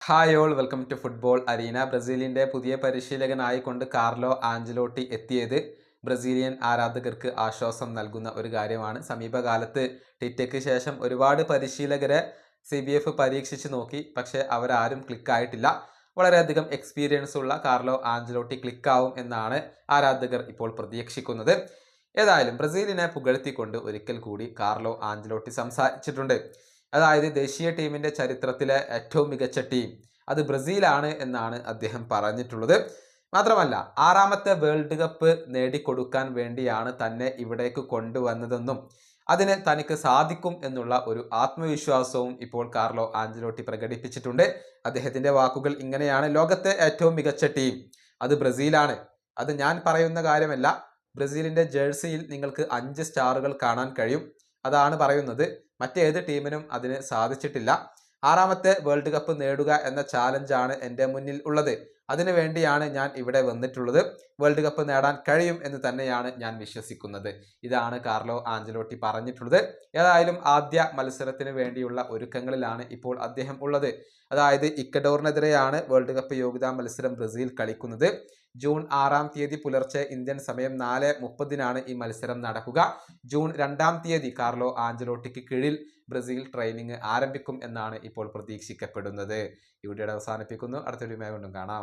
Hi all, welcome to football arena. ബ്രസീലിൻ്റെ പുതിയ പരിശീലകനായിക്കൊണ്ട് കാർലോ ആഞ്ചലോട്ടി എത്തിയത് ബ്രസീലിയൻ ആരാധകർക്ക് ആശ്വാസം നൽകുന്ന ഒരു കാര്യമാണ്. സമീപകാലത്ത് ടിറ്റയ്ക്ക് ശേഷം ഒരുപാട് പരിശീലകരെ CBF പരീക്ഷിച്ച് നോക്കി, പക്ഷേ അവരാരും ക്ലിക്കായിട്ടില്ല. വളരെയധികം എക്സ്പീരിയൻസ് ഉള്ള കാർലോ ആഞ്ചലോട്ടി ക്ലിക്കാവും എന്നാണ് ആരാധകർ ഇപ്പോൾ പ്രതീക്ഷിക്കുന്നത്. ഏതായാലും ബ്രസീലിനെ പുകഴ്ത്തിക്കൊണ്ട് ഒരിക്കൽ കൂടി കാർലോ ആഞ്ചലോട്ടി സംസാരിച്ചിട്ടുണ്ട്. അതായത് ദേശീയ ടീമിൻ്റെ ചരിത്രത്തിലെ ഏറ്റവും മികച്ച ടീം അത് ബ്രസീലാണ് എന്നാണ് അദ്ദേഹം പറഞ്ഞിട്ടുള്ളത്. മാത്രമല്ല, 6ാമത്തെ വേൾഡ് കപ്പ് നേടിക്കൊടുക്കാൻ വേണ്ടിയാണ് തന്നെ ഇവിടേക്ക് കൊണ്ടുവന്നതെന്നും അതിന് തനിക്ക് സാധിക്കും എന്നുള്ള ഒരു ആത്മവിശ്വാസവും ഇപ്പോൾ കാർലോ ആഞ്ചലോട്ടി പ്രകടിപ്പിച്ചിട്ടുണ്ട്. അദ്ദേഹത്തിൻ്റെ വാക്കുകൾ ഇങ്ങനെയാണ്: ലോകത്തെ ഏറ്റവും മികച്ച ടീം അത് ബ്രസീലാണ്. അത് ഞാൻ പറയുന്ന കാര്യമല്ല. ബ്രസീലിൻ്റെ ജേഴ്സിയിൽ നിങ്ങൾക്ക് 5 സ്റ്റാറുകൾ കാണാൻ കഴിയും. അതാണ് പറയുന്നത്. മറ്റേത് ടീമിനും അതിന് സാധിച്ചിട്ടില്ല. 6ാമത്തെ വേൾഡ് കപ്പ് നേടുക എന്ന ചാലഞ്ചാണ് എൻ്റെ മുന്നിൽ ഉള്ളത്. അതിനു വേണ്ടിയാണ് ഞാൻ ഇവിടെ വന്നിട്ടുള്ളത്. വേൾഡ് കപ്പ് നേടാൻ കഴിയും എന്ന് തന്നെയാണ് ഞാൻ വിശ്വസിക്കുന്നത്. ഇതാണ് കാർലോ ആഞ്ചലോട്ടി പറഞ്ഞിട്ടുള്ളത്. ഏതായാലും ആദ്യ മത്സരത്തിന് വേണ്ടിയുള്ള ഒരുക്കങ്ങളിലാണ് ഇപ്പോൾ അദ്ദേഹം ഉള്ളത്. അതായത് ഇക്വഡോറിനെതിരെയാണ് വേൾഡ് കപ്പ് യോഗ്യതാ മത്സരം ബ്രസീൽ കളിക്കുന്നത്. ജൂൺ 6-ാം തീയതി പുലർച്ചെ ഇന്ത്യൻ സമയം 4:30 ഈ മത്സരം നടക്കുക. ജൂൺ 2-ാം തീയതി കാർലോ ആഞ്ചലോട്ടിക്ക് കീഴിൽ ബ്രസീൽ ട്രെയിനിങ് ആരംഭിക്കും എന്നാണ് ഇപ്പോൾ പ്രതീക്ഷിക്കപ്പെടുന്നത്. ഈ വീഡിയോ അവസാനിപ്പിക്കുന്നു. അടുത്ത വീഡിയോയുമായി വീണ്ടും കാണാം.